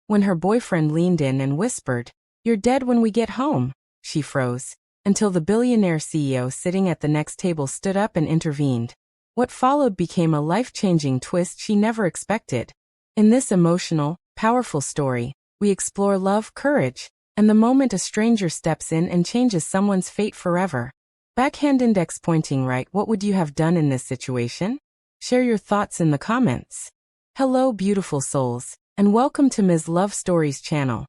When her boyfriend leaned in and whispered, "You're dead when we get home," she froze, until the billionaire CEO sitting at the next table stood up and intervened. What followed became a life-changing twist she never expected. In this emotional, powerful story, we explore love, courage, and the moment a stranger steps in and changes someone's fate forever. Backhand index pointing right. What would you have done in this situation? Share your thoughts in the comments. Hello, beautiful souls, and welcome to Ms. Love Stories channel,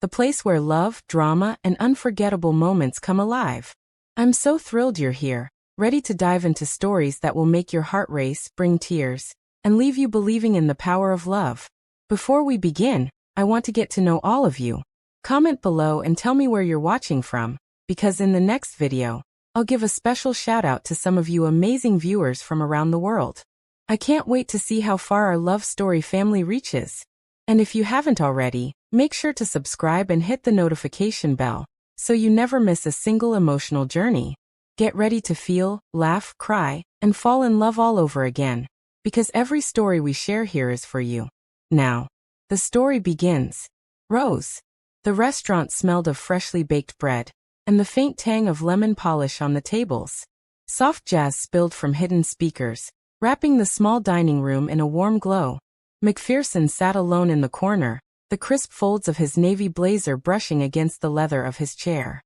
the place where love, drama, and unforgettable moments come alive. I'm so thrilled you're here, ready to dive into stories that will make your heart race, bring tears, and leave you believing in the power of love. Before we begin, I want to get to know all of you. Comment below and tell me where you're watching from, because in the next video, I'll give a special shout out to some of you amazing viewers from around the world. I can't wait to see how far our love story family reaches. And if you haven't already, make sure to subscribe and hit the notification bell, so you never miss a single emotional journey. Get ready to feel, laugh, cry, and fall in love all over again, because every story we share here is for you. Now, the story begins. Rose. The restaurant smelled of freshly baked bread, and the faint tang of lemon polish on the tables. Soft jazz spilled from hidden speakers, wrapping the small dining room in a warm glow. McPherson sat alone in the corner, the crisp folds of his navy blazer brushing against the leather of his chair.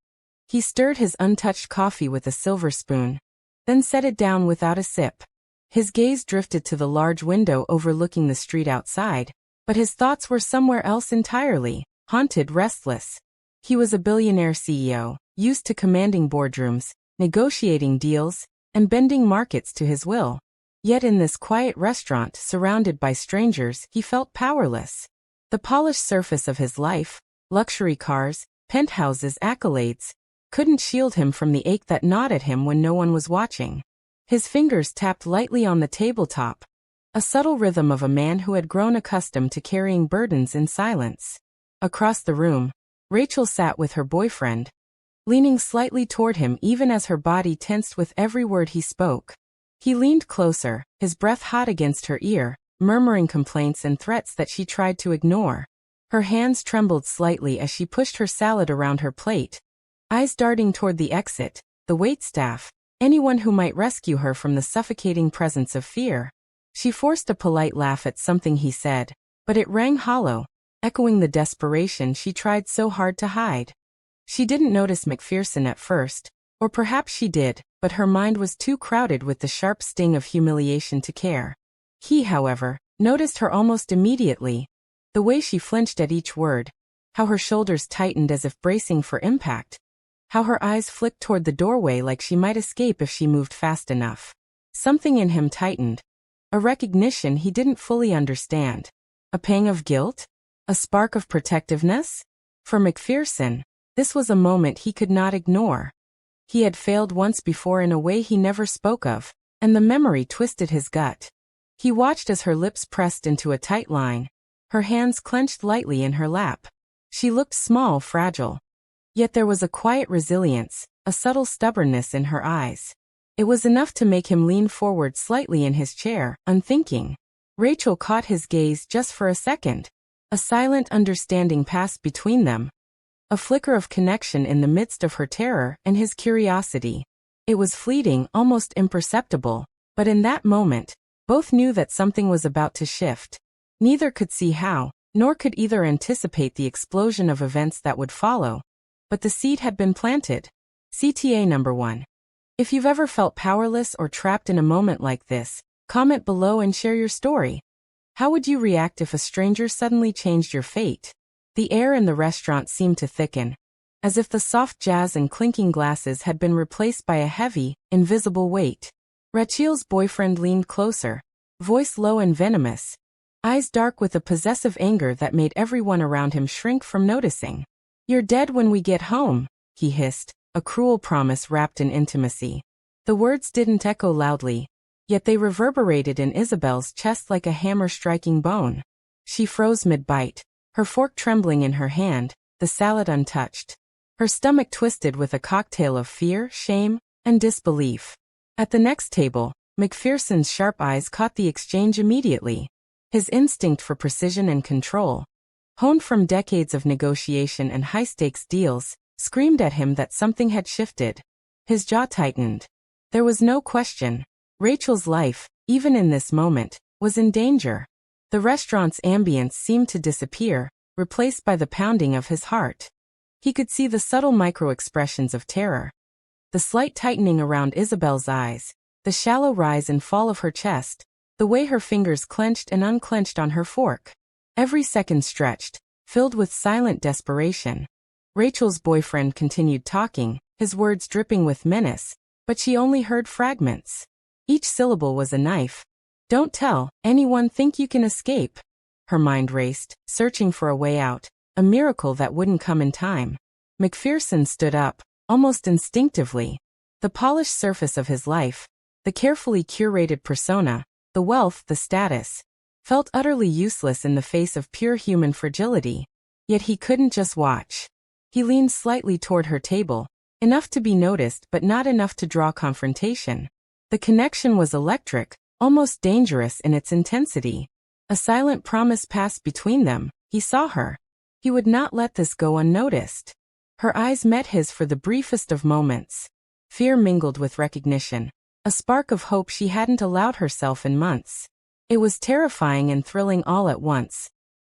He stirred his untouched coffee with a silver spoon, then set it down without a sip. His gaze drifted to the large window overlooking the street outside, but his thoughts were somewhere else entirely, haunted, restless. He was a billionaire CEO, used to commanding boardrooms, negotiating deals, and bending markets to his will. Yet in this quiet restaurant, surrounded by strangers, he felt powerless. The polished surface of his life, luxury cars, penthouses, accolades, couldn't shield him from the ache that gnawed at him when no one was watching. His fingers tapped lightly on the tabletop, a subtle rhythm of a man who had grown accustomed to carrying burdens in silence. Across the room, Rachel sat with her boyfriend, leaning slightly toward him even as her body tensed with every word he spoke. He leaned closer, his breath hot against her ear, murmuring complaints and threats that she tried to ignore. Her hands trembled slightly as she pushed her salad around her plate, eyes darting toward the exit, the waitstaff, anyone who might rescue her from the suffocating presence of fear. She forced a polite laugh at something he said, but it rang hollow, echoing the desperation she tried so hard to hide. She didn't notice McPherson at first, or perhaps she did, but her mind was too crowded with the sharp sting of humiliation to care. He, however, noticed her almost immediately, the way she flinched at each word, how her shoulders tightened as if bracing for impact, how her eyes flicked toward the doorway like she might escape if she moved fast enough. Something in him tightened, a recognition he didn't fully understand. A pang of guilt? A spark of protectiveness? For McPherson, this was a moment he could not ignore. He had failed once before in a way he never spoke of, and the memory twisted his gut. He watched as her lips pressed into a tight line, her hands clenched lightly in her lap. She looked small, fragile. Yet there was a quiet resilience, a subtle stubbornness in her eyes. It was enough to make him lean forward slightly in his chair, unthinking. Rachel caught his gaze just for a second. A silent understanding passed between them. A flicker of connection in the midst of her terror and his curiosity. It was fleeting, almost imperceptible, but in that moment, both knew that something was about to shift. Neither could see how, nor could either anticipate the explosion of events that would follow. But the seed had been planted. CTA number 1. If you've ever felt powerless or trapped in a moment like this, comment below and share your story. How would you react if a stranger suddenly changed your fate? The air in the restaurant seemed to thicken, as if the soft jazz and clinking glasses had been replaced by a heavy, invisible weight. Rachel's boyfriend leaned closer, voice low and venomous, eyes dark with a possessive anger that made everyone around him shrink from noticing. "You're dead when we get home," he hissed, a cruel promise wrapped in intimacy. The words didn't echo loudly, yet they reverberated in Isabel's chest like a hammer striking bone. She froze mid-bite, her fork trembling in her hand, the salad untouched. Her stomach twisted with a cocktail of fear, shame, and disbelief. At the next table, McPherson's sharp eyes caught the exchange immediately. His instinct for precision and control, honed from decades of negotiation and high-stakes deals, screamed at him that something had shifted. His jaw tightened. There was no question. Rachel's life, even in this moment, was in danger. The restaurant's ambience seemed to disappear, replaced by the pounding of his heart. He could see the subtle micro-expressions of terror. The slight tightening around Isabel's eyes, the shallow rise and fall of her chest, the way her fingers clenched and unclenched on her fork. Every second stretched, filled with silent desperation. Rachel's boyfriend continued talking, his words dripping with menace, but she only heard fragments. Each syllable was a knife. "Don't tell anyone, think you can escape." Her mind raced, searching for a way out, a miracle that wouldn't come in time. McPherson stood up, almost instinctively. The polished surface of his life, the carefully curated persona, the wealth, the status, felt utterly useless in the face of pure human fragility. Yet he couldn't just watch. He leaned slightly toward her table, enough to be noticed but not enough to draw confrontation. The connection was electric, almost dangerous in its intensity. A silent promise passed between them. He saw her. He would not let this go unnoticed. Her eyes met his for the briefest of moments. Fear mingled with recognition, a spark of hope she hadn't allowed herself in months. It was terrifying and thrilling all at once.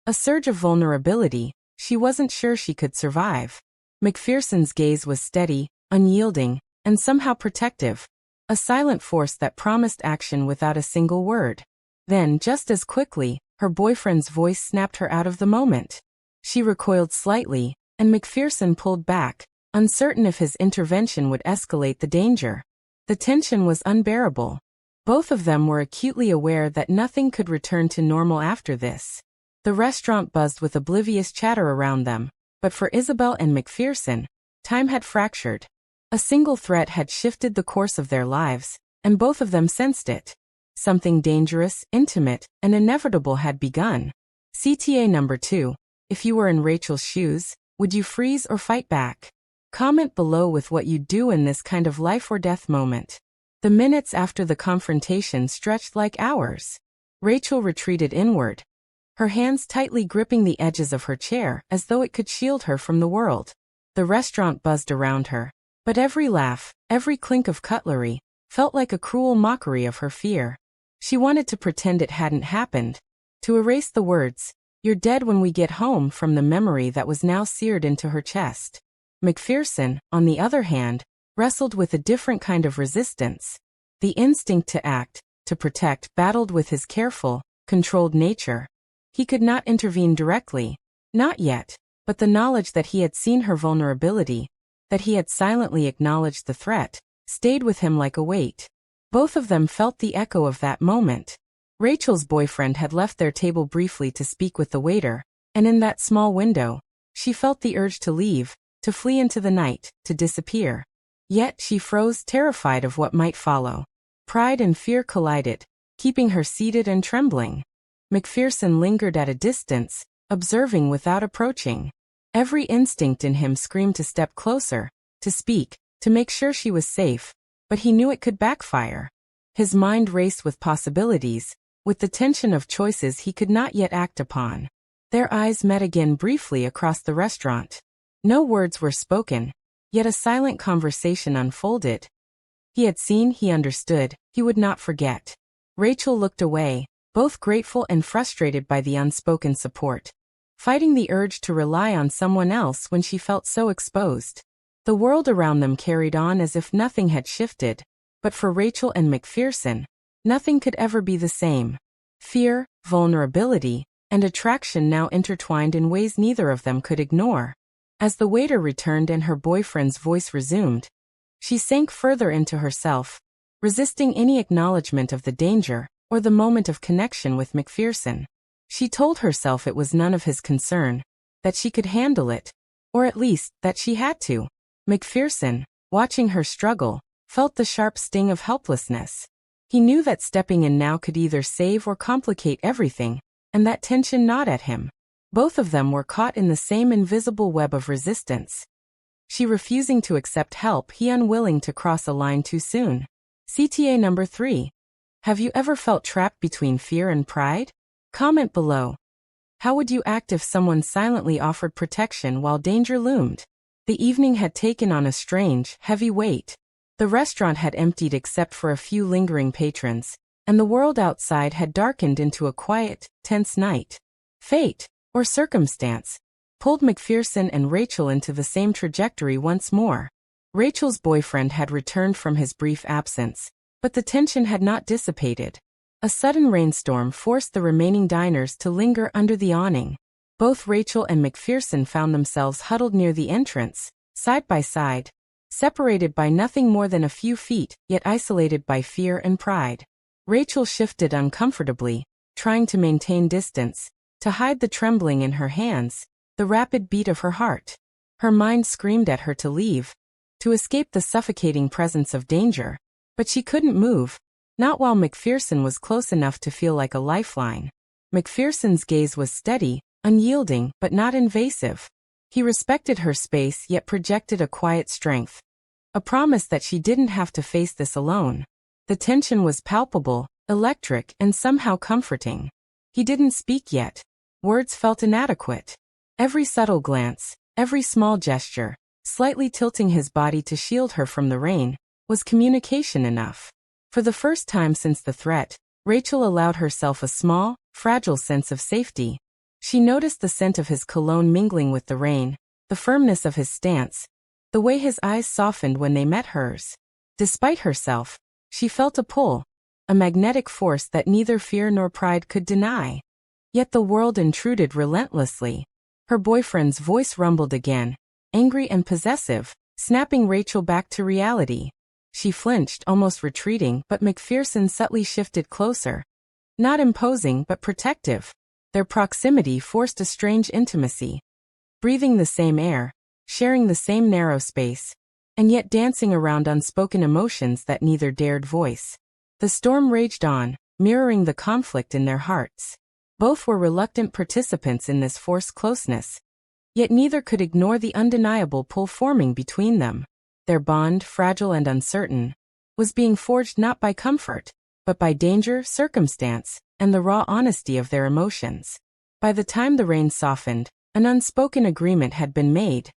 A surge of vulnerability she wasn't sure she could survive. McPherson's gaze was steady, unyielding, and somehow protective. A silent force that promised action without a single word. Then, just as quickly, her boyfriend's voice snapped her out of the moment. She recoiled slightly, and McPherson pulled back, uncertain if his intervention would escalate the danger. The tension was unbearable. Both of them were acutely aware that nothing could return to normal after this. The restaurant buzzed with oblivious chatter around them, but for Isabel and McPherson, time had fractured. A single threat had shifted the course of their lives, and both of them sensed it. Something dangerous, intimate, and inevitable had begun. CTA number 2. If you were in Rachel's shoes, would you freeze or fight back? Comment below with what you'd do in this kind of life or death moment. The minutes after the confrontation stretched like hours. Rachel retreated inward, her hands tightly gripping the edges of her chair as though it could shield her from the world. The restaurant buzzed around her, but every laugh, every clink of cutlery, felt like a cruel mockery of her fear. She wanted to pretend it hadn't happened, to erase the words, "You're dead when we get home," from the memory that was now seared into her chest. McPherson, on the other hand, wrestled with a different kind of resistance. The instinct to act, to protect, battled with his careful, controlled nature. He could not intervene directly, not yet, but the knowledge that he had seen her vulnerability, that he had silently acknowledged the threat, stayed with him like a weight. Both of them felt the echo of that moment. Rachel's boyfriend had left their table briefly to speak with the waiter, and in that small window, she felt the urge to leave, to flee into the night, to disappear. Yet she froze, terrified of what might follow. Pride and fear collided, keeping her seated and trembling. McPherson lingered at a distance, observing without approaching. Every instinct in him screamed to step closer, to speak, to make sure she was safe, but he knew it could backfire. His mind raced with possibilities, with the tension of choices he could not yet act upon. Their eyes met again briefly across the restaurant. No words were spoken, yet a silent conversation unfolded. He had seen, he understood, he would not forget. Rachel looked away, both grateful and frustrated by the unspoken support, fighting the urge to rely on someone else when she felt so exposed. The world around them carried on as if nothing had shifted, but for Rachel and McPherson, nothing could ever be the same. Fear, vulnerability, and attraction now intertwined in ways neither of them could ignore. As the waiter returned and her boyfriend's voice resumed, she sank further into herself, resisting any acknowledgement of the danger or the moment of connection with McPherson. She told herself it was none of his concern, that she could handle it, or at least, that she had to. McPherson, watching her struggle, felt the sharp sting of helplessness. He knew that stepping in now could either save or complicate everything, and that tension gnawed at him. Both of them were caught in the same invisible web of resistance. She refusing to accept help, he unwilling to cross a line too soon. CTA number 3. Have you ever felt trapped between fear and pride? Comment below. How would you act if someone silently offered protection while danger loomed? The evening had taken on a strange, heavy weight. The restaurant had emptied except for a few lingering patrons, and the world outside had darkened into a quiet, tense night. Fate, or circumstance, pulled McPherson and Rachel into the same trajectory once more. Rachel's boyfriend had returned from his brief absence, but the tension had not dissipated. A sudden rainstorm forced the remaining diners to linger under the awning. Both Rachel and McPherson found themselves huddled near the entrance, side by side, separated by nothing more than a few feet, yet isolated by fear and pride. Rachel shifted uncomfortably, trying to maintain distance, to hide the trembling in her hands, the rapid beat of her heart. Her mind screamed at her to leave, to escape the suffocating presence of danger, but she couldn't move, not while McPherson was close enough to feel like a lifeline. McPherson's gaze was steady, unyielding, but not invasive. He respected her space yet projected a quiet strength. A promise that she didn't have to face this alone. The tension was palpable, electric, and somehow comforting. He didn't speak yet. Words felt inadequate. Every subtle glance, every small gesture, slightly tilting his body to shield her from the rain, was communication enough. For the first time since the threat, Rachel allowed herself a small, fragile sense of safety. She noticed the scent of his cologne mingling with the rain, the firmness of his stance, the way his eyes softened when they met hers. Despite herself, she felt a pull, a magnetic force that neither fear nor pride could deny. Yet the world intruded relentlessly. Her boyfriend's voice rumbled again, angry and possessive, snapping Rachel back to reality. She flinched, almost retreating, but McPherson subtly shifted closer. Not imposing but protective. Their proximity forced a strange intimacy. Breathing the same air, sharing the same narrow space, and yet dancing around unspoken emotions that neither dared voice. The storm raged on, mirroring the conflict in their hearts. Both were reluctant participants in this forced closeness. Yet neither could ignore the undeniable pull forming between them. Their bond, fragile and uncertain, was being forged not by comfort, but by danger, circumstance, and the raw honesty of their emotions. By the time the rain softened, an unspoken agreement had been made.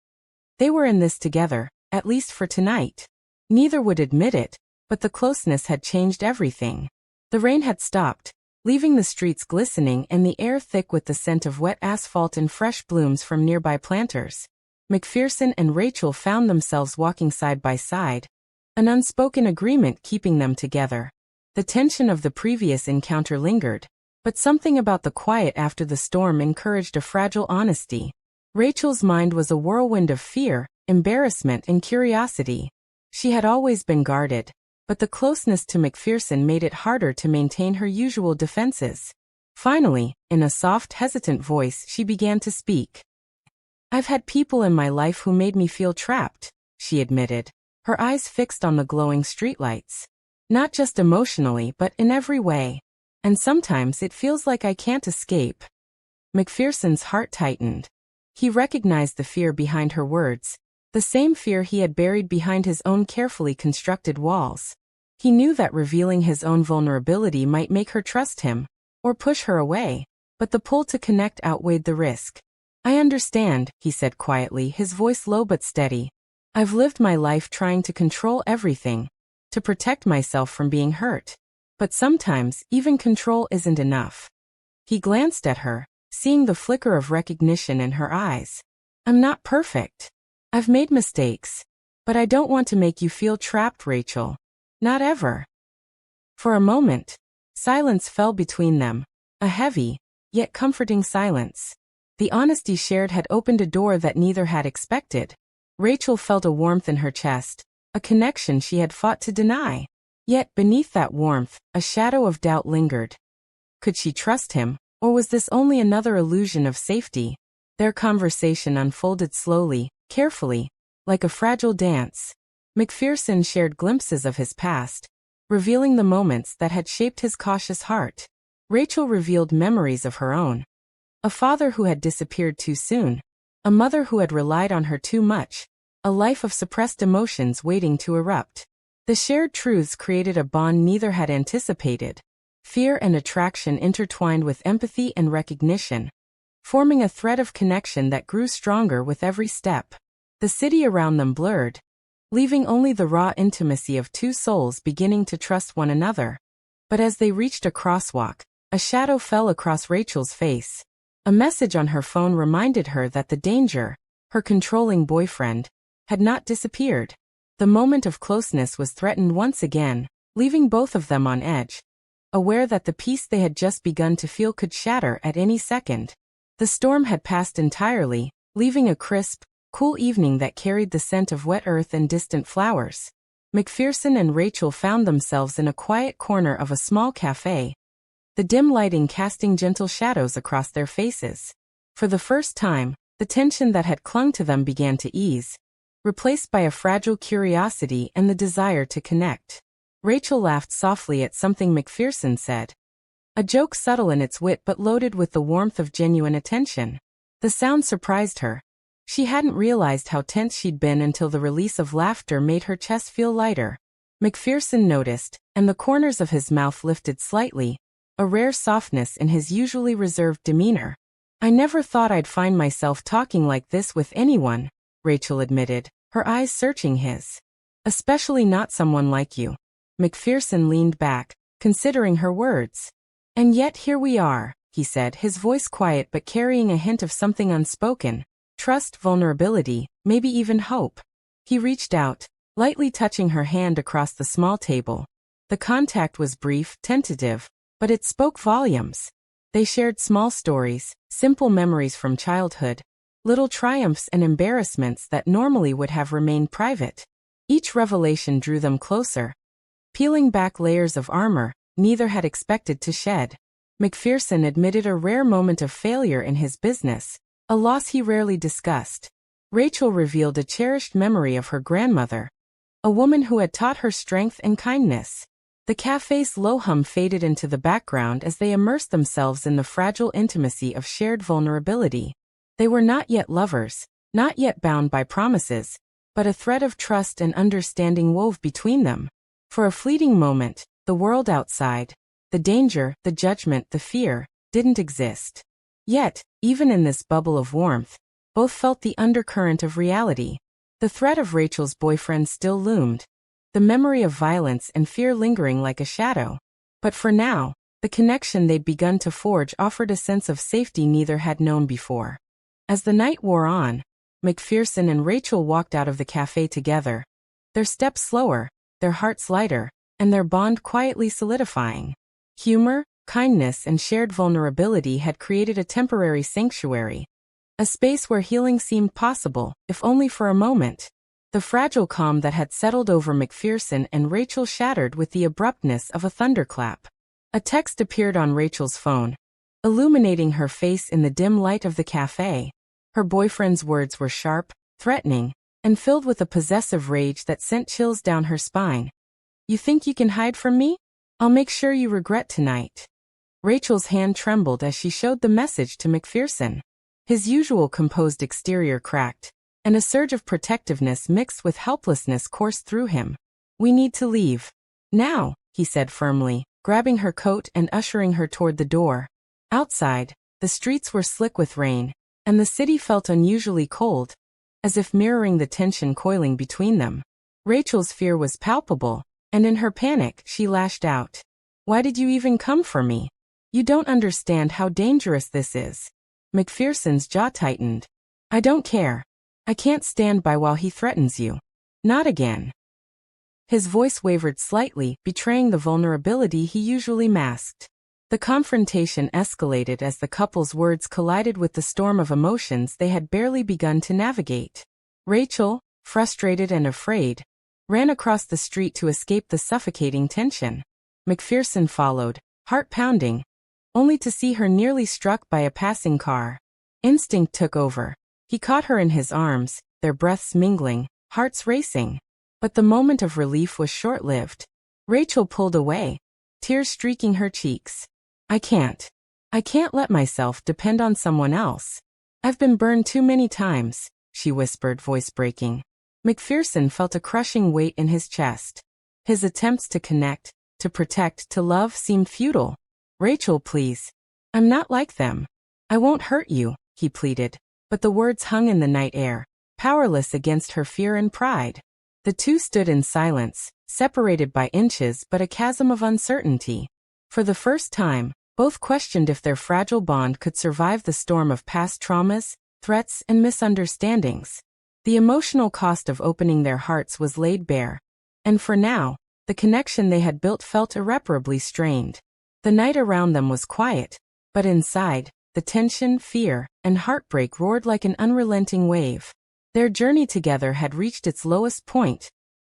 They were in this together, at least for tonight. Neither would admit it, but the closeness had changed everything. The rain had stopped, leaving the streets glistening and the air thick with the scent of wet asphalt and fresh blooms from nearby planters. McPherson and Rachel found themselves walking side by side, an unspoken agreement keeping them together. The tension of the previous encounter lingered, but something about the quiet after the storm encouraged a fragile honesty. Rachel's mind was a whirlwind of fear, embarrassment, and curiosity. She had always been guarded, but the closeness to McPherson made it harder to maintain her usual defenses. Finally, in a soft, hesitant voice, she began to speak. "I've had people in my life who made me feel trapped," she admitted, her eyes fixed on the glowing streetlights. "Not just emotionally, but in every way. And sometimes it feels like I can't escape." McPherson's heart tightened. He recognized the fear behind her words, the same fear he had buried behind his own carefully constructed walls. He knew that revealing his own vulnerability might make her trust him, or push her away, but the pull to connect outweighed the risk. "I understand," he said quietly, his voice low but steady. "I've lived my life trying to control everything, to protect myself from being hurt. But sometimes, even control isn't enough." He glanced at her, seeing the flicker of recognition in her eyes. "I'm not perfect. I've made mistakes. But I don't want to make you feel trapped, Rachel. Not ever." For a moment, silence fell between them, a heavy, yet comforting silence. The honesty shared had opened a door that neither had expected. Rachel felt a warmth in her chest, a connection she had fought to deny. Yet, beneath that warmth, a shadow of doubt lingered. Could she trust him, or was this only another illusion of safety? Their conversation unfolded slowly, carefully, like a fragile dance. McPherson shared glimpses of his past, revealing the moments that had shaped his cautious heart. Rachel revealed memories of her own. A father who had disappeared too soon, a mother who had relied on her too much, a life of suppressed emotions waiting to erupt. The shared truths created a bond neither had anticipated. Fear and attraction intertwined with empathy and recognition. forming a thread of connection that grew stronger with every step. The city around them blurred, leaving only the raw intimacy of two souls beginning to trust one another. But as they reached a crosswalk, a shadow fell across Rachel's face. A message on her phone reminded her that the danger, her controlling boyfriend, had not disappeared. The moment of closeness was threatened once again, leaving both of them on edge, aware that the peace they had just begun to feel could shatter at any second. The storm had passed entirely, leaving a crisp, cool evening that carried the scent of wet earth and distant flowers. McPherson and Rachel found themselves in a quiet corner of a small cafe, the dim lighting casting gentle shadows across their faces. For the first time, the tension that had clung to them began to ease, replaced by a fragile curiosity and the desire to connect. Rachel laughed softly at something McPherson said, a joke subtle in its wit but loaded with the warmth of genuine attention. The sound surprised her. She hadn't realized how tense she'd been until the release of laughter made her chest feel lighter. McPherson noticed, and the corners of his mouth lifted slightly, a rare softness in his usually reserved demeanor. I never thought I'd find myself talking like this with anyone, Rachel admitted, her eyes searching his. Especially not someone like you. McPherson leaned back, considering her words. And yet here we are, he said, his voice quiet but carrying a hint of something unspoken. Trust, vulnerability, maybe even hope. He reached out, lightly touching her hand across the small table. The contact was brief, tentative, but it spoke volumes. They shared small stories, simple memories from childhood, little triumphs and embarrassments that normally would have remained private. Each revelation drew them closer, peeling back layers of armor neither had expected to shed. McPherson admitted a rare moment of failure in his business, a loss he rarely discussed. Rachel revealed a cherished memory of her grandmother, a woman who had taught her strength and kindness. The cafe's low hum faded into the background as they immersed themselves in the fragile intimacy of shared vulnerability. They were not yet lovers, not yet bound by promises, but a thread of trust and understanding wove between them. For a fleeting moment, the world outside, the danger, the judgment, the fear, didn't exist. Yet, even in this bubble of warmth, both felt the undercurrent of reality. The threat of Rachel's boyfriend still loomed, the memory of violence and fear lingering like a shadow. But for now, the connection they'd begun to forge offered a sense of safety neither had known before. As the night wore on, McPherson and Rachel walked out of the cafe together, their steps slower, their hearts lighter, and their bond quietly solidifying. Humor, kindness, and shared vulnerability had created a temporary sanctuary, a space where healing seemed possible, if only for a moment. The fragile calm that had settled over McPherson and Rachel shattered with the abruptness of a thunderclap. A text appeared on Rachel's phone, illuminating her face in the dim light of the cafe. Her boyfriend's words were sharp, threatening, and filled with a possessive rage that sent chills down her spine. You think you can hide from me? I'll make sure you regret tonight. Rachel's hand trembled as she showed the message to McPherson. His usual composed exterior cracked, and a surge of protectiveness mixed with helplessness coursed through him. We need to leave. Now, he said firmly, grabbing her coat and ushering her toward the door. Outside, the streets were slick with rain, and the city felt unusually cold, as if mirroring the tension coiling between them. Rachel's fear was palpable, and in her panic, she lashed out. Why did you even come for me? You don't understand how dangerous this is. McPherson's jaw tightened. I don't care. I can't stand by while he threatens you. Not again. His voice wavered slightly, betraying the vulnerability he usually masked. The confrontation escalated as the couple's words collided with the storm of emotions they had barely begun to navigate. Rachel, frustrated and afraid, ran across the street to escape the suffocating tension. McPherson followed, heart pounding, only to see her nearly struck by a passing car. Instinct took over. He caught her in his arms, their breaths mingling, hearts racing. But the moment of relief was short-lived. Rachel pulled away, tears streaking her cheeks. I can't let myself depend on someone else. I've been burned too many times, she whispered, voice breaking. McPherson felt a crushing weight in his chest. His attempts to connect, to protect, to love seemed futile. Rachel, please. I'm not like them. I won't hurt you, he pleaded, but the words hung in the night air, powerless against her fear and pride. The two stood in silence, separated by inches but a chasm of uncertainty. For the first time, both questioned if their fragile bond could survive the storm of past traumas, threats, and misunderstandings. The emotional cost of opening their hearts was laid bare, and for now, the connection they had built felt irreparably strained. The night around them was quiet, but inside, the tension, fear, and heartbreak roared like an unrelenting wave. Their journey together had reached its lowest point,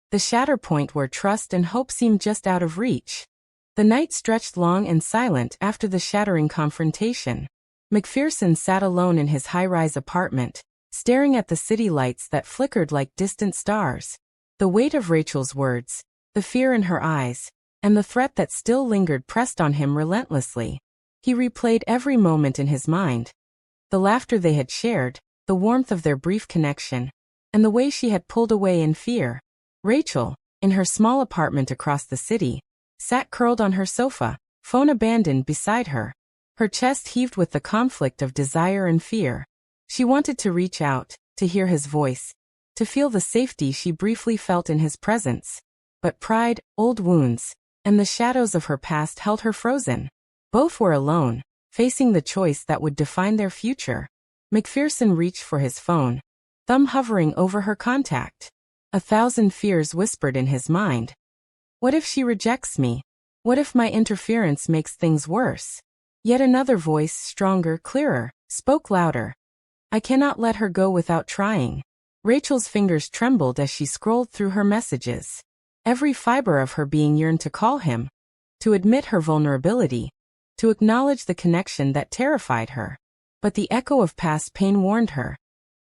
the shatter point where trust and hope seemed just out of reach. The night stretched long and silent after the shattering confrontation. McPherson sat alone in his high-rise apartment, staring at the city lights that flickered like distant stars. The weight of Rachel's words, the fear in her eyes, and the threat that still lingered pressed on him relentlessly. He replayed every moment in his mind. The laughter they had shared, the warmth of their brief connection, and the way she had pulled away in fear. Rachel, in her small apartment across the city, sat curled on her sofa, phone abandoned beside her. Her chest heaved with the conflict of desire and fear. She wanted to reach out, to hear his voice, to feel the safety she briefly felt in his presence. But pride, old wounds, and the shadows of her past held her frozen. Both were alone, facing the choice that would define their future. McPherson reached for his phone, thumb hovering over her contact. 1,000 fears whispered in his mind. What if she rejects me? What if my interference makes things worse? Yet another voice, stronger, clearer, spoke louder. I cannot let her go without trying. Rachel's fingers trembled as she scrolled through her messages. Every fiber of her being yearned to call him, to admit her vulnerability, to acknowledge the connection that terrified her. But the echo of past pain warned her.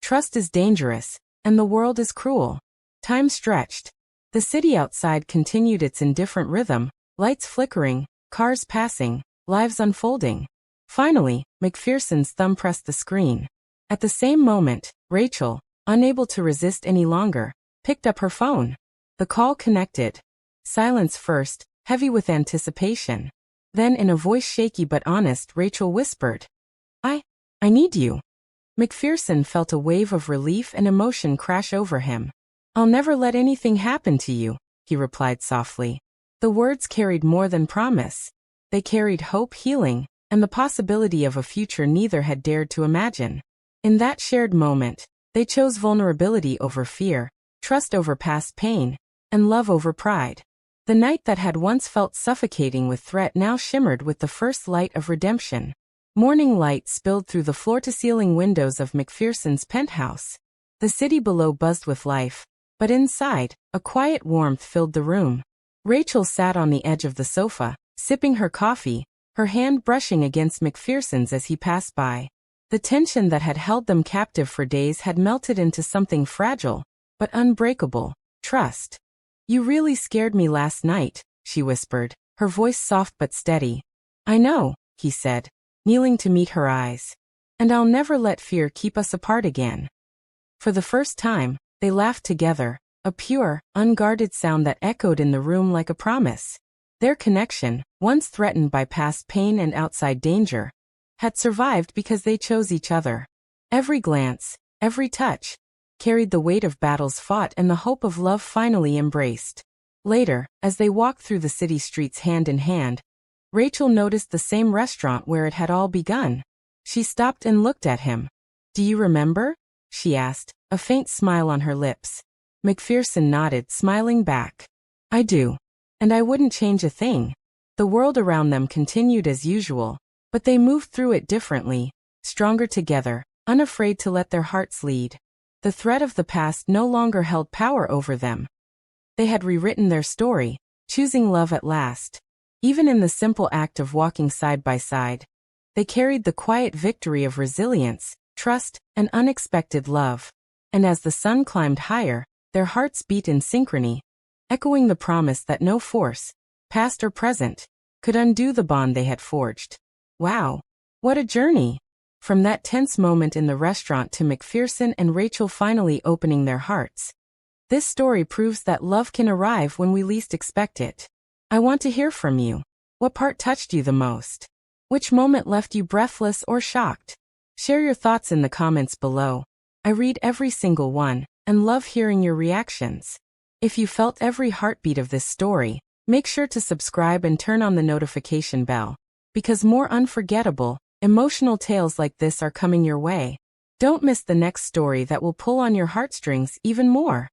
Trust is dangerous, and the world is cruel. Time stretched. The city outside continued its indifferent rhythm, lights flickering, cars passing, lives unfolding. Finally, McPherson's thumb pressed the screen. At the same moment, Rachel, unable to resist any longer, picked up her phone. The call connected. Silence first, heavy with anticipation. Then in a voice shaky but honest, Rachel whispered, I need you. McPherson felt a wave of relief and emotion crash over him. I'll never let anything happen to you, he replied softly. The words carried more than promise. They carried hope, healing, and the possibility of a future neither had dared to imagine. In that shared moment, they chose vulnerability over fear, trust over past pain, and love over pride. The night that had once felt suffocating with threat now shimmered with the first light of redemption. Morning light spilled through the floor-to-ceiling windows of McPherson's penthouse. The city below buzzed with life, but inside, a quiet warmth filled the room. Rachel sat on the edge of the sofa, sipping her coffee, her hand brushing against McPherson's as he passed by. The tension that had held them captive for days had melted into something fragile, but unbreakable: trust. You really scared me last night, she whispered, her voice soft but steady. I know, he said, kneeling to meet her eyes. And I'll never let fear keep us apart again. For the first time, they laughed together, a pure, unguarded sound that echoed in the room like a promise. Their connection, once threatened by past pain and outside danger, had survived because they chose each other. Every glance, every touch, carried the weight of battles fought and the hope of love finally embraced. Later, as they walked through the city streets hand in hand, Rachel noticed the same restaurant where it had all begun. She stopped and looked at him. Do you remember? She asked, a faint smile on her lips. McPherson nodded, smiling back. I do. And I wouldn't change a thing. The world around them continued as usual, but they moved through it differently, stronger together, unafraid to let their hearts lead. The threat of the past no longer held power over them. They had rewritten their story, choosing love at last. Even in the simple act of walking side by side, they carried the quiet victory of resilience, trust, and unexpected love. And as the sun climbed higher, their hearts beat in synchrony, echoing the promise that no force, past or present, could undo the bond they had forged. Wow! What a journey! From that tense moment in the restaurant to McPherson and Rachel finally opening their hearts. This story proves that love can arrive when we least expect it. I want to hear from you. What part touched you the most? Which moment left you breathless or shocked? Share your thoughts in the comments below. I read every single one and love hearing your reactions. If you felt every heartbeat of this story, make sure to subscribe and turn on the notification bell, because more unforgettable, emotional tales like this are coming your way. Don't miss the next story that will pull on your heartstrings even more.